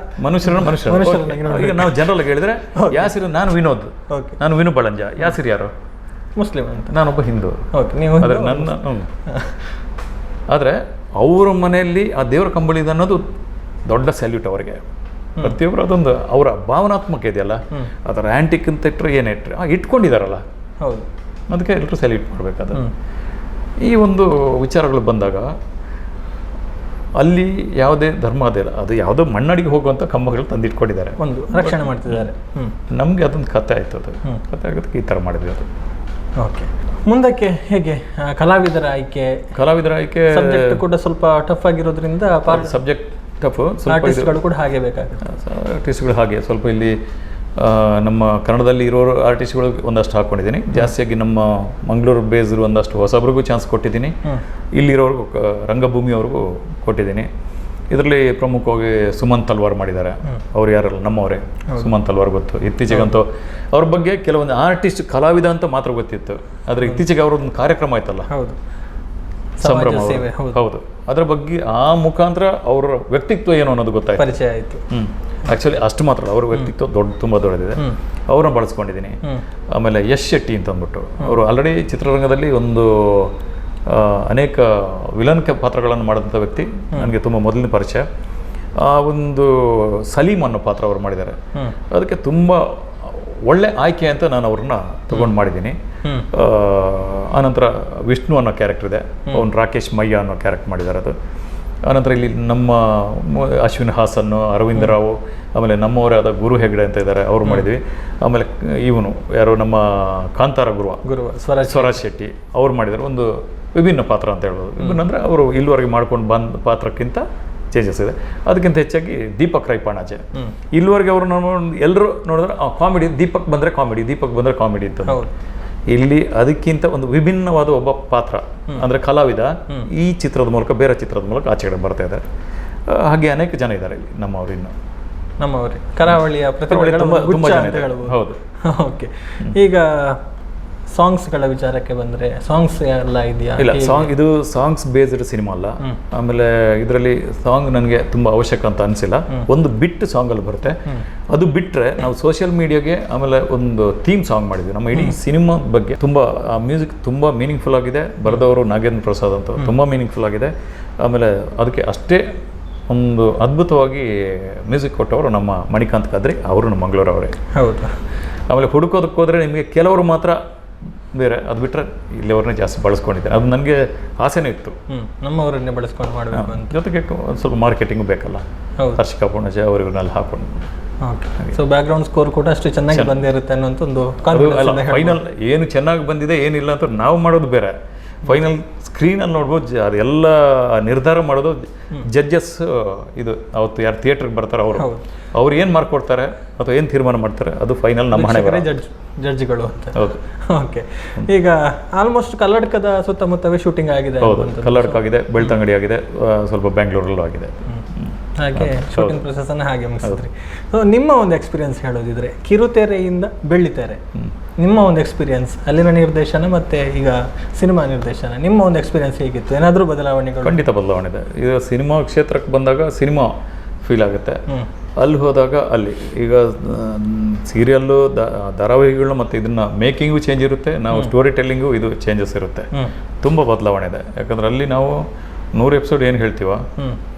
ಈಗ ನಾವು ಜನರಲ್ ಹೇಳಿದ್ರೆ ಯಾಸಿರ್, ನಾನು ವಿನೋದ್, ನಾನು ವಿನು ಬಳಂಜ. ಯಾಸಿರ್ ಯಾರು?
ಮುಸ್ಲಿಂ ಅಂತ.
ನಾನೊಬ್ಬ ಹಿಂದೂ.
ನೀವು
ಆದರೆ ಅವರ ಮನೆಯಲ್ಲಿ ಆ ದೇವರ ಕಂಬಳಿ ಅನ್ನೋದು ದೊಡ್ಡ ಸ್ಯಾಲ್ಯೂಟ್ ಅವರಿಗೆ. ಪ್ರತಿಯೊಬ್ಬರು ಅದೊಂದು ಅವರ ಭಾವನಾತ್ಮಕ ಇದೆಯಲ್ಲ, ಅದರ ಆ್ಯಂಟಿಕ್ ಅಂತ ಇಟ್ಟರೆ ಏನೇ ಇಟ್ಟರೆ ಇಟ್ಕೊಂಡಿದ್ದಾರಲ್ಲ,
ಹೌದು,
ಅದಕ್ಕೆ ಎಲ್ಲರೂ ಸ್ಯಾಲ್ಯೂಟ್ ಮಾಡಬೇಕಾದ. ಈ ಒಂದು ವಿಚಾರಗಳು ಬಂದಾಗ ಅಲ್ಲಿ ಯಾವುದೇ ಧರ್ಮ ಅದಿಲ್ಲ, ಅದು ಯಾವುದೋ ಮಣ್ಣಡಿಗೆ ಹೋಗುವಂಥ ಕಂಬಗಳು ತಂದಿಟ್ಕೊಂಡಿದ್ದಾರೆ,
ಒಂದು ರಕ್ಷಣೆ ಮಾಡ್ತಿದ್ದಾರೆ.
ನಮಗೆ ಅದೊಂದು ಕತೆ ಆಯಿತು. ಅದು ಕತೆ ಆಗೋದಕ್ಕೆ ಈ ಥರ ಮಾಡಿದ್ವಿ ಅದು.
ಓಕೆ. ಮುಂದಕ್ಕೆ ಹೇಗೆ ಕಲಾವಿದರ ಆಯ್ಕೆ ಸಬ್ಜೆಕ್ಟ್ ಕೂಡ ಸ್ವಲ್ಪ ಟಫ್ ಆಗಿರೋದ್ರಿಂದ
ಸಬ್ಜೆಕ್ಟ್ ಟಫ್,
ಆರ್ಟಿಸ್ಟ್ಗಳು ಕೂಡ ಹಾಗೆ ಬೇಕಾಗುತ್ತೆ.
ಆರ್ಟಿಸ್ಟ್ಗಳು ಹಾಗೆ ಸ್ವಲ್ಪ ಇಲ್ಲಿ ನಮ್ಮ ಕನ್ನಡದಲ್ಲಿ ಇರೋರು ಆರ್ಟಿಸ್ಟ್ಗಳು ಒಂದಷ್ಟು ಹಾಕ್ಕೊಂಡಿದ್ದೀನಿ. ಜಾಸ್ತಿಯಾಗಿ ನಮ್ಮ ಮಂಗಳೂರು ಬೇಸ್ರು ಒಂದಷ್ಟು ಹೊಸಬ್ರಿಗೂ ಚಾನ್ಸ್ ಕೊಟ್ಟಿದ್ದೀನಿ. ಇಲ್ಲಿರೋರ್ಗೂ ರಂಗಭೂಮಿಯವ್ರಿಗೂ ಕೊಟ್ಟಿದ್ದೀನಿ. ಇದರಲ್ಲಿ ಪ್ರಮುಖವಾಗಿ ಸುಮಂತ್ ತಲ್ವಾರ್ ಮಾಡಿದ್ದಾರೆ. ಅವ್ರು ಯಾರಲ್ಲ, ನಮ್ಮವರೇ. ಸುಮಂತ್ ತಲ್ವಾರ್ ಗೊತ್ತು. ಇತ್ತೀಚೆಗಂತೂ ಅವ್ರ ಬಗ್ಗೆ ಕೆಲವೊಂದು ಆರ್ಟಿಸ್ಟ್ ಕಲಾವಿದ ಅಂತ ಮಾತ್ರ ಗೊತ್ತಿತ್ತು. ಆದರೆ ಇತ್ತೀಚೆಗೆ ಅವರೊಂದು ಕಾರ್ಯಕ್ರಮ ಆಯ್ತಲ್ಲ, ಸಂಭ್ರಮ. ಹೌದು, ಅದರ ಬಗ್ಗೆ ಆ ಮುಖಾಂತರ ಅವರ ವ್ಯಕ್ತಿತ್ವ ಏನು ಅನ್ನೋದು ಗೊತ್ತಾಯ್ತು,
ಪರಿಚಯ ಆಯಿತು.
ಆ್ಯಕ್ಚುಲಿ ಅಷ್ಟು ಮಾತ್ರ ಅವ್ರ ವ್ಯಕ್ತಿತ್ವ ತುಂಬ ದೊಡ್ಡದಿದೆ. ಅವ್ರನ್ನ ಬಳಸ್ಕೊಂಡಿದ್ದೀನಿ. ಆಮೇಲೆ ಯಶ್ ಶೆಟ್ಟಿ ಅಂತ ಅಂದ್ಬಿಟ್ಟು, ಅವರು ಆಲ್ರೆಡಿ ಚಿತ್ರರಂಗದಲ್ಲಿ ಒಂದು ಅನೇಕ ವಿಲನ್ ಪಾತ್ರಗಳನ್ನು ಮಾಡಿದಂಥ ವ್ಯಕ್ತಿ, ನನಗೆ ತುಂಬ ಮೊದಲಿನ ಪರಿಚಯ. ಆ ಒಂದು ಸಲೀಮ್ ಅನ್ನೋ ಪಾತ್ರ ಅವರು ಮಾಡಿದ್ದಾರೆ. ಅದಕ್ಕೆ ತುಂಬ ಒಳ್ಳೆ ಆಯ್ಕೆ ಅಂತ ನಾನು ಅವ್ರನ್ನ ತಗೊಂಡು ಮಾಡಿದ್ದೀನಿ. ಆನಂತರ ವಿಷ್ಣು ಅನ್ನೋ ಕ್ಯಾರೆಕ್ಟರ್ ಇದೆ, ಅವನು ರಾಕೇಶ್ ಮಯ್ಯ ಅನ್ನೋ ಕ್ಯಾರೆಕ್ಟರ್ ಮಾಡಿದ್ದಾರೆ. ಅದು ಆನಂತರ ಇಲ್ಲಿ ನಮ್ಮ ಅಶ್ವಿನ್ ಹಾಸನ್ನು, ಅರವಿಂದ ರಾವ್, ಆಮೇಲೆ ನಮ್ಮವರೇ ಆದ ಗುರು ಹೆಗ್ಡೆ ಅಂತ ಇದ್ದಾರೆ, ಅವ್ರು ಮಾಡಿದ್ವಿ. ಆಮೇಲೆ ಇವನು ಯಾರು, ನಮ್ಮ ಕಾಂತಾರ ಗುರುವ ಸ್ವರಾಜ್ ಶೆಟ್ಟಿ ಅವ್ರು ಮಾಡಿದ್ದಾರೆ. ಒಂದು ವಿಭಿನ್ನ ಪಾತ್ರ ಅಂತ ಹೇಳ್ಬೋದು. ವಿಭಿನ್ನ ಅಂದರೆ ಅವರು ಇಲ್ಲಿವರೆಗೆ ಮಾಡ್ಕೊಂಡು ಬಂದ ಪಾತ್ರಕ್ಕಿಂತ ಚೇಂಜಸ್ ಇದೆ. ಅದಕ್ಕಿಂತ ಹೆಚ್ಚಾಗಿ ದೀಪಕ್ ರೈಪಾಣಾಜೆ. ಇಲ್ಲಿವರೆಗೆ ಅವರು ಎಲ್ಲರೂ ನೋಡಿದ್ರೆ ಕಾಮಿಡಿ, ದೀಪಕ್ ಬಂದರೆ ಕಾಮಿಡಿ ಅಂತ. ಇಲ್ಲಿ ಅದಕ್ಕಿಂತ ಒಂದು ವಿಭಿನ್ನವಾದ ಒಬ್ಬ ಪಾತ್ರ ಅಂದರೆ ಕಲಾವಿದ ಈ ಚಿತ್ರದ ಮೂಲಕ, ಬೇರೆ ಚಿತ್ರದ ಮೂಲಕ ಆಚೆ ಕಡೆ ಬರ್ತಾ ಇದ್ದಾರೆ. ಹಾಗೆ ಅನೇಕ ಜನ ಇದ್ದಾರೆ ಇಲ್ಲಿ ನಮ್ಮವರು. ಇನ್ನು
ನಮ್ಮವರೇ ಕರಾವಳಿಯ
ತುಂಬ ಜನ ಇದ್ದಾರೆ. ಹೌದು.
ಓಕೆ. ಈಗ ಸಾಂಗ್ಸ್ಗಳ ವಿಚಾರಕ್ಕೆ ಬಂದರೆ, ಸಾಂಗ್ಸ್ ಎಲ್ಲ ಇದೆಯಾ?
ಇಲ್ಲ, ಇದು ಸಾಂಗ್ಸ್ ಬೇಸ್ಡ್ ಸಿನಿಮಾ ಅಲ್ಲ. ಆಮೇಲೆ ಇದರಲ್ಲಿ ಸಾಂಗ್ ನನಗೆ ತುಂಬ ಅವಶ್ಯಕ ಅಂತ ಅನಿಸಿಲ್ಲ. ಒಂದು ಬಿಟ್ ಸಾಂಗಲ್ಲಿ ಬರುತ್ತೆ. ಅದು ಬಿಟ್ಟರೆ ನಾವು ಸೋಷಿಯಲ್ ಮೀಡಿಯಾಗೆ ಆಮೇಲೆ ಒಂದು ಥೀಮ್ ಸಾಂಗ್ ಮಾಡಿದ್ವಿ. ನಮ್ಮ ಇಡೀ ಸಿನಿಮಾ ಬಗ್ಗೆ ತುಂಬ ಆ ಮ್ಯೂಸಿಕ್ ತುಂಬ ಮೀನಿಂಗ್ಫುಲ್ ಆಗಿದೆ. ಬರೆದವರು ನಾಗೇಂದ್ರ ಪ್ರಸಾದ್ ಅಂತ, ತುಂಬ ಮೀನಿಂಗ್ಫುಲ್ ಆಗಿದೆ. ಆಮೇಲೆ ಅದಕ್ಕೆ ಅಷ್ಟೇ ಒಂದು ಅದ್ಭುತವಾಗಿ ಮ್ಯೂಸಿಕ್ ಕೊಟ್ಟವರು ನಮ್ಮ ಮಣಿಕಾಂತ್ ಕದ್ರಿ, ಅವರು ನಮ್ಮ ಮಂಗಳೂರವರೇ.
ಹೌದು.
ಆಮೇಲೆ ಹುಡುಕೋದಕ್ಕೆ ಹೋದರೆ ನಿಮಗೆ ಕೆಲವರು ಮಾತ್ರ ಬೇರೆ, ಅದು ಬಿಟ್ಟರೆ ಇಲ್ಲಿಯವ್ರನ್ನೇ ಜಾಸ್ತಿ ಬಳಸ್ಕೊಂಡಿದ್ದಾರೆ. ಅದು ನನಗೆ ಆಸೆನೇ ಇತ್ತು,
ನಮ್ಮವರನ್ನೇ ಬಳಸ್ಕೊಂಡು ಮಾಡಬೇಕು ಅಂತ.
ಜೊತೆಗೆ ಸ್ವಲ್ಪ ಮಾರ್ಕೆಟಿಂಗು ಬೇಕಲ್ಲ, ಹರ್ಷಿಕಾ ಪೂರ್ಣಜ ಅವರಿವ್ರನ್ನೆಲ್ಲ ಹಾಕೊಂಡು.
ಸೊ ಬ್ಯಾಕ್ಗ್ರೌಂಡ್ ಸ್ಕೋರ್ ಕೂಡ ಅಷ್ಟು ಚೆನ್ನಾಗಿ ಬಂದಿರುತ್ತೆ ಅನ್ನೋಂಥ ಒಂದು
ಫೈನಲ್ ಏನು ಚೆನ್ನಾಗಿ ಬಂದಿದೆ ಏನಿಲ್ಲ ಅಂತ ನಾವು ಮಾಡೋದು ಬೇರೆ. ಫೈನಲ್ ಸ್ಕ್ರೀನಲ್ಲಿ ನೋಡ್ಬೋದು ಅದೆಲ್ಲ ನಿರ್ಧಾರ ಮಾಡೋದು ಜಡ್ಜಸ್. ಇದು ಅವತ್ತು ಯಾರು ಥಿಯೇಟ್ರಿಗೆ ಬರ್ತಾರೆ ಅವ್ರು ಏನು ಮಾರ್ಕ್ ಕೊಡ್ತಾರೆ ಅಥವಾ ಏನು ತೀರ್ಮಾನ ಮಾಡ್ತಾರೆ ಅದು ಫೈನಲ್ ನಮ್ಮ ಹಣೆ ಬರ.
ಜಡ್ಜ್ಗಳು ಅಂತ.
ಹೌದು.
ಓಕೆ, ಈಗ ಆಲ್ಮೋಸ್ಟ್ ಕಲ್ಲಡ್ಕದ ಸುತ್ತಮುತ್ತವೇ ಶೂಟಿಂಗ್ ಆಗಿದೆ.
ಹೌದು, ಕಲ್ಲಡ್ಕ ಆಗಿದೆ, ಬೆಳ್ತಂಗಡಿ ಆಗಿದೆ, ಸ್ವಲ್ಪ ಬೆಂಗಳೂರಲ್ಲೂ ಆಗಿದೆ.
ಹಾಗೆ ಶೂಟಿಂಗ್ ಪ್ರೊಸೆಸ್ ಅನ್ನು ಹಾಗೆ ಮುಗಿಸಿದ್ರಿ. ಸೊ ನಿಮ್ಮ ಒಂದು ಎಕ್ಸ್ಪೀರಿಯನ್ಸ್ ಹೇಳೋದಿದ್ರೆ ಕಿರುತೆರೆಯಿಂದ ಬೆಳ್ಳಿತೆರೆ, ನಿಮ್ಮ ಒಂದು ಎಕ್ಸ್ಪೀರಿಯನ್ಸ್, ಅಲ್ಲಿನ ನಿರ್ದೇಶನ ಮತ್ತೆ ಈಗ ಸಿನಿಮಾ ನಿರ್ದೇಶನ, ನಿಮ್ಮ ಒಂದು ಎಕ್ಸ್ಪೀರಿಯನ್ಸ್ ಹೇಗಿತ್ತು? ಏನಾದರೂ ಬದಲಾವಣೆಗಳು?
ಖಂಡಿತ ಬದಲಾವಣೆ ಇದೆ. ಇದು ಸಿನಿಮಾ ಕ್ಷೇತ್ರಕ್ಕೆ ಬಂದಾಗ ಸಿನಿಮಾ ಫೀಲ್ ಆಗುತ್ತೆ, ಅಲ್ಲಿ ಹೋದಾಗ ಅಲ್ಲಿ. ಈಗ ಸೀರಿಯಲ್ಲು, ಧಾರಾವಾಹಿಗಳು ಮತ್ತು ಇದನ್ನ ಮೇಕಿಂಗು ಚೇಂಜ್ ಇರುತ್ತೆ, ನಾವು ಸ್ಟೋರಿ ಟೆಲ್ಲಿಂಗು ಇದು ಚೇಂಜಸ್ ಇರುತ್ತೆ, ತುಂಬ ಬದಲಾವಣೆ ಇದೆ. ಯಾಕಂದ್ರೆ ಅಲ್ಲಿ ನಾವು 100 ಎಪಿಸೋಡ್ ಏನು ಹೇಳ್ತೀವ,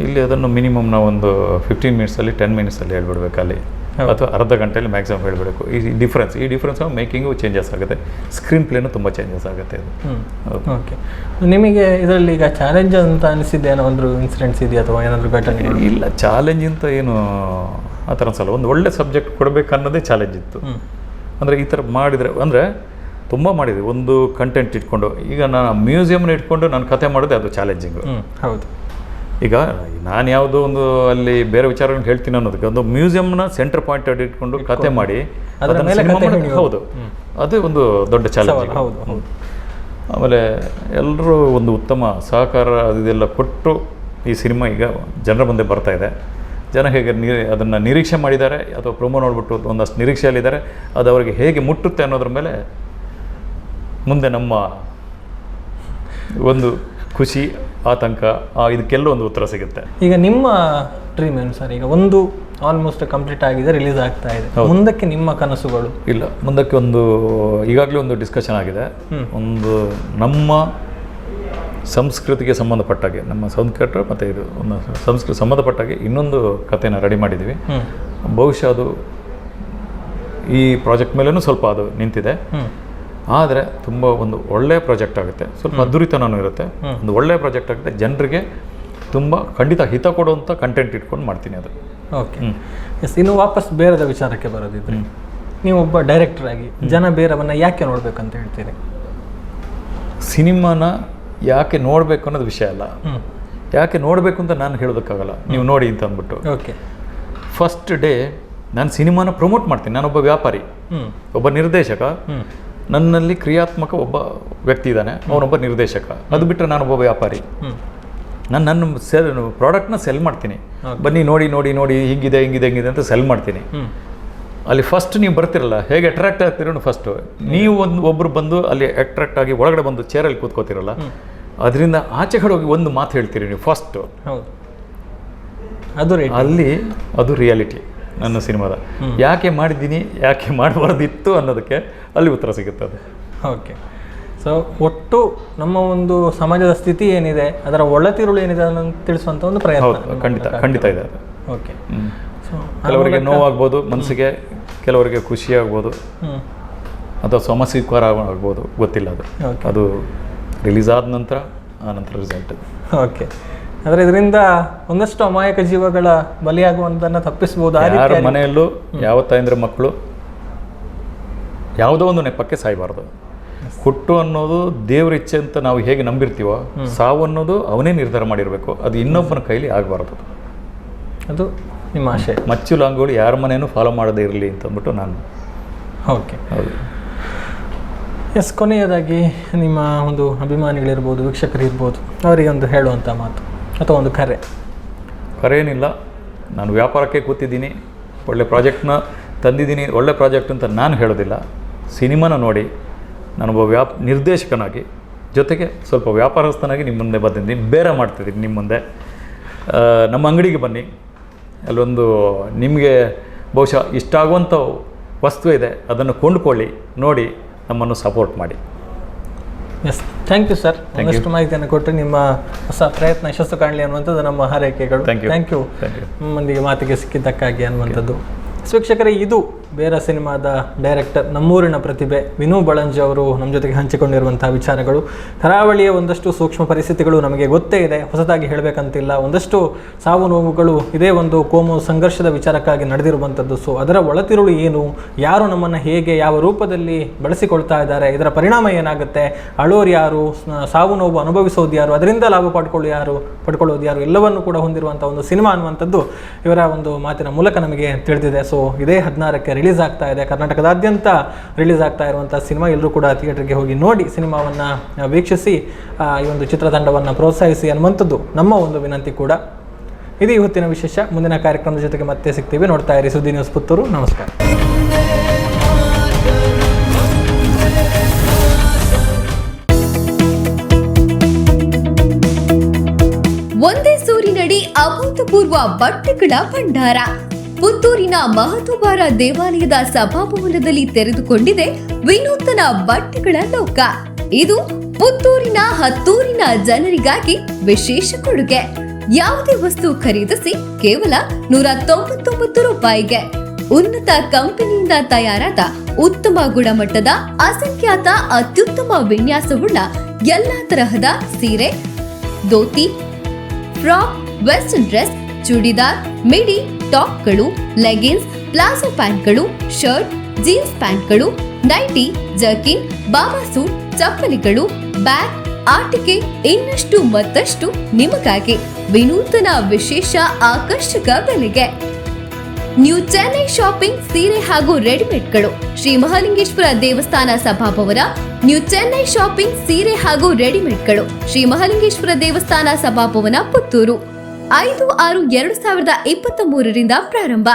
ಇಲ್ಲಿ ಅದನ್ನು ಮಿನಿಮಮ್ ನಾವು ಒಂದು 15 ಮಿನಿಟ್ಸಲ್ಲಿ 10 ಮಿನಿಟ್ಸಲ್ಲಿ ಹೇಳ್ಬಿಡ್ಬೇಕು ಅಲ್ಲಿ, ಅಥವಾ ಅರ್ಧ ಗಂಟೆಯಲ್ಲಿ ಮ್ಯಾಕ್ಸಿಮಮ್ ಹೇಳ್ಬಿಡಬೇಕು. ಈ ಡಿಫ್ರೆನ್ಸ್ ಮೇಕಿಂಗು ಚೇಂಜಸ್ ಆಗುತ್ತೆ, ಸ್ಕ್ರೀನ್ ಪ್ಲೇನು ತುಂಬ ಚೇಂಜಸ್ ಆಗುತ್ತೆ.
ಓಕೆ, ನಿಮಗೆ ಇದರಲ್ಲಿ ಈಗ ಚಾಲೆಂಜ್ ಅಂತ ಅನಿಸಿದ್ದೆ ಏನೋ ಒಂದು ಇನ್ಸಿಡೆಂಟ್ಸ್ ಇದೆಯಾ ಅಥವಾ ಏನಾದರೂ ಘಟನೆ?
ಇಲ್ಲ, ಚಾಲೆಂಜ್ ಅಂತ ಏನು ಆ ಥರ ಅನ್ಸಲ್ಲ. ಒಂದು ಒಳ್ಳೆ ಸಬ್ಜೆಕ್ಟ್ ಕೊಡಬೇಕನ್ನೋದೇ ಚಾಲೆಂಜ್ ಇತ್ತು. ಅಂದರೆ ಈ ಥರ ಮಾಡಿದರೆ, ಅಂದರೆ ತುಂಬ ಮಾಡಿದ್ವಿ ಒಂದು ಕಂಟೆಂಟ್ ಇಟ್ಕೊಂಡು. ಈಗ ನಾನು ಮ್ಯೂಸಿಯಮ್ನ ಇಟ್ಕೊಂಡು ನಾನು ಕತೆ ಮಾಡೋದೇ ಅದು ಚಾಲೆಂಜಿಂಗು.
ಹೌದು.
ಈಗ ನಾನು ಯಾವುದೋ ಒಂದು ಅಲ್ಲಿ ಬೇರೆ ವಿಚಾರಗಳನ್ನ ಹೇಳ್ತೀನಿ ಅನ್ನೋದಕ್ಕೆ ಒಂದು ಮ್ಯೂಸಿಯಂನ ಸೆಂಟರ್ ಪಾಯಿಂಟ್ ಇಟ್ಕೊಂಡು ಕತೆ ಮಾಡಿ ಹೌದು, ಅದೇ ಒಂದು ದೊಡ್ಡ ಚಾಲೆಂಜ್.
ಹೌದು ಹೌದು.
ಆಮೇಲೆ ಎಲ್ಲರೂ ಒಂದು ಉತ್ತಮ ಸಹಕಾರ ಅದೆಲ್ಲ ಕೊಟ್ಟು ಈ ಸಿನಿಮಾ ಈಗ ಜನರ ಮುಂದೆ ಬರ್ತಾ ಇದೆ. ಜನ ಹೇಗೆ ಅದನ್ನು ನಿರೀಕ್ಷೆ ಮಾಡಿದ್ದಾರೆ ಅಥವಾ ಪ್ರೊಮೋ ನೋಡ್ಬಿಟ್ಟು ಒಂದಷ್ಟು ನಿರೀಕ್ಷೆಯಲ್ಲಿದ್ದಾರೆ, ಅದು ಅವರಿಗೆ ಹೇಗೆ ಮುಟ್ಟುತ್ತೆ ಅನ್ನೋದ್ರ ಮೇಲೆ ಮುಂದೆ ನಮ್ಮ ಒಂದು ಖುಷಿ, ಆತಂಕ, ಇದಕ್ಕೆಲ್ಲ ಒಂದು ಉತ್ತರ ಸಿಗುತ್ತೆ.
ಈಗ ನಿಮ್ಮ ಡ್ರೀಮ್ ಏನು ಸರ್? ಈಗ ಒಂದು ಆಲ್ಮೋಸ್ಟ್ ಕಂಪ್ಲೀಟ್ ಆಗಿದೆ, ರಿಲೀಸ್ ಆಗ್ತಾ ಇದೆ, ಮುಂದಕ್ಕೆ ನಿಮ್ಮ ಕನಸುಗಳು? ಇಲ್ಲ,
ಮುಂದಕ್ಕೆ ಈಗಾಗಲೇ ಒಂದು ಡಿಸ್ಕಷನ್ ಆಗಿದೆ. ಒಂದು ನಮ್ಮ ಸಂಸ್ಕೃತಿಗೆ ಸಂಬಂಧಪಟ್ಟಾಗೆ, ನಮ್ಮ ಸಂಸ್ಕೃತಿ ಮತ್ತು ಇದು ಒಂದು ಸಂಸ್ಕೃತಿ ಸಂಬಂಧಪಟ್ಟಾಗೆ ಇನ್ನೊಂದು ಕಥೆನ ರೆಡಿ ಮಾಡಿದ್ದೀವಿ. ಬಹುಶಃ ಅದು ಈ ಪ್ರಾಜೆಕ್ಟ್ ಮೇಲೂ ಸ್ವಲ್ಪ ಅದು ನಿಂತಿದೆ. ಆದರೆ ತುಂಬ ಒಂದು ಒಳ್ಳೆಯ ಪ್ರಾಜೆಕ್ಟ್ ಆಗುತ್ತೆ, ಸ್ವಲ್ಪ ಅದ್ಧೂರಿತನೂ ಇರುತ್ತೆ, ಒಂದು ಒಳ್ಳೆಯ ಪ್ರಾಜೆಕ್ಟ್ ಆಗುತ್ತೆ, ಜನರಿಗೆ ತುಂಬ ಖಂಡಿತ ಹಿತ ಕೊಡುವಂಥ ಕಂಟೆಂಟ್ ಇಟ್ಕೊಂಡು ಮಾಡ್ತೀನಿ ಅದು.
Okay, yes. ಇನ್ನು ವಾಪಸ್ ಬೇರೆದ ವಿಚಾರಕ್ಕೆ ಬರೋದಿದ್ರೆ, ನೀವೊಬ್ಬ ಡೈರೆಕ್ಟರ್ ಆಗಿ ಜನ ಬೇರೆವನ್ನು ಯಾಕೆ ನೋಡಬೇಕಂತ ಹೇಳ್ತೀರಿ?
ಸಿನಿಮಾನ ಯಾಕೆ ನೋಡಬೇಕು ಅನ್ನೋದು ವಿಷಯ ಅಲ್ಲ, ಯಾಕೆ ನೋಡಬೇಕು ಅಂತ ನಾನು ಹೇಳೋದಕ್ಕಾಗಲ್ಲ, ನೀವು ನೋಡಿ ಅಂತ ಅಂದ್ಬಿಟ್ಟು.
ಓಕೆ,
ಫಸ್ಟ್ ಡೇ ನಾನು ಸಿನಿಮಾನ ಪ್ರಮೋಟ್ ಮಾಡ್ತೀನಿ. ನಾನೊಬ್ಬ ವ್ಯಾಪಾರಿ, ಒಬ್ಬ ನಿರ್ದೇಶಕ, ನನ್ನಲ್ಲಿ ಕ್ರಿಯಾತ್ಮಕ ಒಬ್ಬ ವ್ಯಕ್ತಿ ಇದ್ದಾನೆ, ಅವನೊಬ್ಬ ನಿರ್ದೇಶಕ. ಅದು ಬಿಟ್ಟರೆ ನಾನೊಬ್ಬ ವ್ಯಾಪಾರಿ. ನಾನು ನನ್ನ ಪ್ರಾಡಕ್ಟ್ನ ಸೆಲ್ ಮಾಡ್ತೀನಿ. ಬನ್ನಿ ನೋಡಿ ನೋಡಿ ನೋಡಿ ಹಿಂಗಿದೆ ಹಿಂಗಿದೆ ಹಿಂಗಿದೆ ಅಂತ ಸೆಲ್ ಮಾಡ್ತೀನಿ. ಅಲ್ಲಿ ಫಸ್ಟ್ ನೀವು ಬರ್ತಿರಲ್ಲ, ಹೇಗೆ ಅಟ್ರಾಕ್ಟ್ ಆಗ್ತಿರೋ ಫಸ್ಟು ನೀವು ಒಬ್ಬರು ಬಂದು ಅಲ್ಲಿ ಅಟ್ರಾಕ್ಟ್ ಆಗಿ ಒಳಗಡೆ ಬಂದು ಚೇರಲ್ಲಿ ಕೂತ್ಕೋತಿರಲ್ಲ, ಅದರಿಂದ ಆಚೆ ಕಡೆ ಹೋಗಿ ಒಂದು ಮಾತು ಹೇಳ್ತೀರಿ ನೀವು ಫಸ್ಟು. ಅಲ್ಲಿ ಅದು ರಿಯಾಲಿಟಿ ನನ್ನ ಸಿನಿಮಾದ. ಯಾಕೆ ಮಾಡಿದ್ದೀನಿ, ಯಾಕೆ ಮಾಡಬಾರ್ದಿತ್ತು ಅನ್ನೋದಕ್ಕೆ ಅಲ್ಲಿ ಉತ್ತರ ಸಿಗುತ್ತೆ ಅದು.
ಓಕೆ, ಸೊ ಒಟ್ಟು ನಮ್ಮ ಒಂದು ಸಮಾಜದ ಸ್ಥಿತಿ ಏನಿದೆ, ಅದರ ಒಳತಿರುಳು ಏನಿದೆ ಅನ್ನೋದು ತಿಳಿಸುವಂಥ ಒಂದು ಪ್ರಯತ್ನ
ಖಂಡಿತ ಇದೆ ಅದು.
ಓಕೆ,
ಸೊ ಕೆಲವರಿಗೆ ನೋವಾಗ್ಬೋದು ಮನಸ್ಸಿಗೆ, ಕೆಲವರಿಗೆ ಖುಷಿ ಆಗ್ಬೋದು, ಅಥವಾ ಸಮಸ್ಯೆಕರ ಆಗ್ಬೋದು, ಗೊತ್ತಿಲ್ಲ ಅದು. ಅದು ರಿಲೀಸ್ ಆದ ನಂತರ ರಿಸಲ್ಟ್.
ಓಕೆ, ಆದರೆ ಇದರಿಂದ ಒಂದಷ್ಟು ಅಮಾಯಕ ಜೀವಗಳ ಬಲಿಯಾಗುವಂಥನ್ನು ತಪ್ಪಿಸ್ಬೋದು.
ಯಾರ ಮನೆಯಲ್ಲೂ ಯಾವ ತಾಯಂದ್ರ ಮಕ್ಕಳು ಯಾವುದೋ ಒಂದು ನೆಪಕ್ಕೆ ಸಾಯಬಾರ್ದು. ಹುಟ್ಟು ಅನ್ನೋದು ದೇವ್ರ ಇಚ್ಛೆ ಅಂತ ನಾವು ಹೇಗೆ ನಂಬಿರ್ತೀವೋ, ಸಾವು ಅನ್ನೋದು ಅವನೇ ನಿರ್ಧಾರ ಮಾಡಿರಬೇಕು, ಅದು ಇನ್ನೊಬ್ಬನ ಕೈಲಿ ಆಗಬಾರ್ದು.
ಅದು ನಿಮ್ಮ ಆಶೆ.
ಮಚ್ಚು ಲಾಂಗೋಳಿ ಯಾರ ಮನೆಯೂ ಫಾಲೋ ಮಾಡದೇ ಇರಲಿ ಅಂತ ಅಂದ್ಬಿಟ್ಟು ನಾನು.
ಓಕೆ, ಹೌದು. ಎಸ್, ಕೊನೆಯದಾಗಿ ನಿಮ್ಮ ಒಂದು ಅಭಿಮಾನಿಗಳಿರ್ಬೋದು, ವೀಕ್ಷಕರಿರ್ಬೋದು, ಅವರಿಗೆ ಒಂದು ಹೇಳುವಂಥ ಮಾತು ಅಥವಾ ಒಂದು ಕರೆ ಏನಿಲ್ಲ. ನಾನು ವ್ಯಾಪಾರಕ್ಕೆ ಕೂತಿದ್ದೀನಿ, ಒಳ್ಳೆ ಪ್ರಾಜೆಕ್ಟ್ನ ತಂದಿದ್ದೀನಿ, ಒಳ್ಳೆ ಪ್ರಾಜೆಕ್ಟ್ ಅಂತ ನಾನು ಹೇಳೋದಿಲ್ಲ. ಸಿನಿಮಾನ ನೋಡಿ, ನಾನೊಬ್ಬ ನಿರ್ದೇಶಕನಾಗಿ ಜೊತೆಗೆ ಸ್ವಲ್ಪ ವ್ಯಾಪಾರಸ್ಥನಾಗಿ ನಿಮ್ಮ ಮುಂದೆ ಬಂದಿದ್ದೀನಿ, ಬೇರೆ ಮಾಡ್ತಿದ್ದೀನಿ ನಿಮ್ಮ ಮುಂದೆ. ನಮ್ಮ ಅಂಗಡಿಗೆ ಬನ್ನಿ, ಅಲ್ಲೊಂದು ನಿಮಗೆ ಬಹುಶಃ ಇಷ್ಟ ಆಗುವಂಥ ವಸ್ತು ಇದೆ, ಅದನ್ನು ಕೊಂಡುಕೊಳ್ಳಿ, ನೋಡಿ, ನಮ್ಮನ್ನು ಸಪೋರ್ಟ್ ಮಾಡಿ. Yes, thank you sir. ಒಂದಷ್ಟು ಮಾಹಿತಿಯನ್ನು ಕೊಟ್ಟು ನಿಮ್ಮ ಹೊಸ ಪ್ರಯತ್ನ ಯಶಸ್ಸು ಕಾಣಲಿ ಅನ್ನುವಂಥದ್ದು ನಮ್ಮ ಹಾರೈಕೆಗಳು. Thank you. ನಮ್ಮೊಂದಿಗೆ ಮಾತಿಗೆ ಸಿಕ್ಕಿದ್ದಕ್ಕಾಗಿ ಅನ್ನುವಂಥದ್ದು. ವೀಕ್ಷಕರೇ, ಇದು ಬೇರೆ ಸಿನಿಮಾದ ಡೈರೆಕ್ಟರ್, ನಮ್ಮೂರಿನ ಪ್ರತಿಭೆ ವಿನು ಬಳಂಜಿ ಅವರು ನಮ್ಮ ಜೊತೆಗೆ ಹಂಚಿಕೊಂಡಿರುವಂತಹ ವಿಚಾರಗಳು. ಕರಾವಳಿಯ ಒಂದಷ್ಟು ಸೂಕ್ಷ್ಮ ಪರಿಸ್ಥಿತಿಗಳು ನಮಗೆ ಗೊತ್ತೇ ಇದೆ, ಹೊಸದಾಗಿ ಹೇಳಬೇಕಂತಿಲ್ಲ. ಒಂದಷ್ಟು ಸಾವು ನೋವುಗಳು ಇದೇ ಒಂದು ಕೋಮು ಸಂಘರ್ಷದ ವಿಚಾರಕ್ಕಾಗಿ ನಡೆದಿರುವಂಥದ್ದು. ಸೊ ಅದರ ಒಳತಿರುಳು ಏನು, ಯಾರು ನಮ್ಮನ್ನು ಹೇಗೆ ಯಾವ ರೂಪದಲ್ಲಿ ಬಳಸಿಕೊಳ್ತಾ ಇದ್ದಾರೆ, ಇದರ ಪರಿಣಾಮ ಏನಾಗುತ್ತೆ, ಅಳೋರು ಯಾರು, ಸಾವು ನೋವು ಅನುಭವಿಸೋದು ಯಾರು, ಅದರಿಂದ ಲಾಭ ಪಡ್ಕೊಳ್ಳೋದು ಯಾರು, ಎಲ್ಲವನ್ನು ಕೂಡ ಹೊಂದಿರುವಂಥ ಒಂದು ಸಿನಿಮಾ ಅನ್ನುವಂಥದ್ದು ಇವರ ಒಂದು ಮಾತಿನ ಮೂಲಕ ನಮಗೆ ತಿಳಿದಿದೆ. ಸೊ ಇದೇ 16ಕ್ಕೆ ರಿಲೀಸ್ ಆಗ್ತಾ ಇದೆ, ಕರ್ನಾಟಕದಾದ್ಯಂತ ರಿಲೀಸ್ ಆಗ್ತಾ ಇರುವಂಥ ಸಿನಿಮಾ. ಎಲ್ಲರೂ ಕೂಡ ಥಿಯೇಟರ್ಗೆ ಹೋಗಿ ನೋಡಿ, ಸಿನಿಮಾವನ್ನು ವೀಕ್ಷಿಸಿ, ಈ ಒಂದು ಚಿತ್ರತಂಡವನ್ನು ಪ್ರೋತ್ಸಾಹಿಸಿ ಅನ್ನುವಂಥದ್ದು ನಮ್ಮ ಒಂದು ವಿನಂತಿ ಕೂಡ. ಇದು ಇವತ್ತಿನ ವಿಶೇಷ. ಮುಂದಿನ ಕಾರ್ಯಕ್ರಮದ ಜೊತೆಗೆ ಮತ್ತೆ ಸಿಗ್ತೀವಿ. ನೋಡ್ತಾ ಇರಿ ಸುದ್ದಿ ನ್ಯೂಸ್ ಪುತ್ತೂರು. ನಮಸ್ಕಾರ.
ಒಂದೇ ಸೂರಿನಡಿ ಅಭೂತಪೂರ್ವ ಬಟ್ಟೆಗಳ ಭಂಡಾರ. ಪುತ್ತೂರಿನ ಮಹತೋಬಾರ ದೇವಾಲಯದ ಸಭಾಭವನದಲ್ಲಿ ತೆರೆದುಕೊಂಡಿದೆ ವಿನೂತನ ಬಟ್ಟೆಗಳ ಲೋಕ. ಇದು ಪುತ್ತೂರಿನ ಹತ್ತೂರಿನ ಜನರಿಗಾಗಿ ವಿಶೇಷ ಕೊಡುಗೆ. ಯಾವುದೇ ವಸ್ತು ಖರೀದಿಸಿ ಕೇವಲ 199 ರೂಪಾಯಿಗೆ ಉನ್ನತ ಕಂಪನಿಯಿಂದ ತಯಾರಾದ ಉತ್ತಮ ಗುಣಮಟ್ಟದ ಅಸಂಖ್ಯಾತ ಅತ್ಯುತ್ತಮ ವಿನ್ಯಾಸವುಳ್ಳ ಎಲ್ಲಾ ತರಹದ ಸೀರೆ, dhoti, frock, western dress, churidar, midi, ಟಾಪ್ಗಳು, ಲೆಗಿನ್ಸ್, ಪ್ಲಾಜೋ ಪ್ಯಾಂಟ್ಗಳು, ಶರ್ಟ್, ಜೀನ್ಸ್ ಪ್ಯಾಂಟ್ಗಳು, ನೈಟಿ, ಜರ್ಕಿನ್, ಬಾಬಾ ಸೂಟ್, ಚಪ್ಪಲಿಗಳು, ಬ್ಯಾಗ್, ಆಟಿಕೆ, ಇನ್ನಷ್ಟು ಮತ್ತಷ್ಟು ನಿಮಗಾಗಿ ವಿನೂತನ ವಿಶೇಷ ಆಕರ್ಷಕ ಬೆಲೆಗೆ. ನ್ಯೂ ಚೆನ್ನೈ ಶಾಪಿಂಗ್ ಸೀರೆ ಹಾಗೂ ರೆಡಿಮೇಡ್ಗಳು. ಶ್ರೀ ಮಹಾಲಿಂಗೇಶ್ವರ ದೇವಸ್ಥಾನ ಸಭಾಭವನ. ನ್ಯೂ ಚೆನ್ನೈ ಶಾಪಿಂಗ್ ಸೀರೆ ಹಾಗೂ ರೆಡಿಮೇಡ್ಗಳು. ಶ್ರೀ ಮಹಾಲಿಂಗೇಶ್ವರ ದೇವಸ್ಥಾನ ಸಭಾಭವನ, ಪುತ್ತೂರು. 5/6/2023 ಪ್ರಾರಂಭ.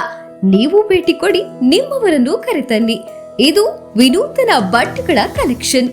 ನೀವು ಭೇಟಿ ಕೊಡಿ, ನಿಮ್ಮವರನ್ನು ಕರೆತನ್ನಿ. ಇದು ವಿನೂತನ ಬಟ್ಟೆಗಳ ಕಲೆಕ್ಷನ್.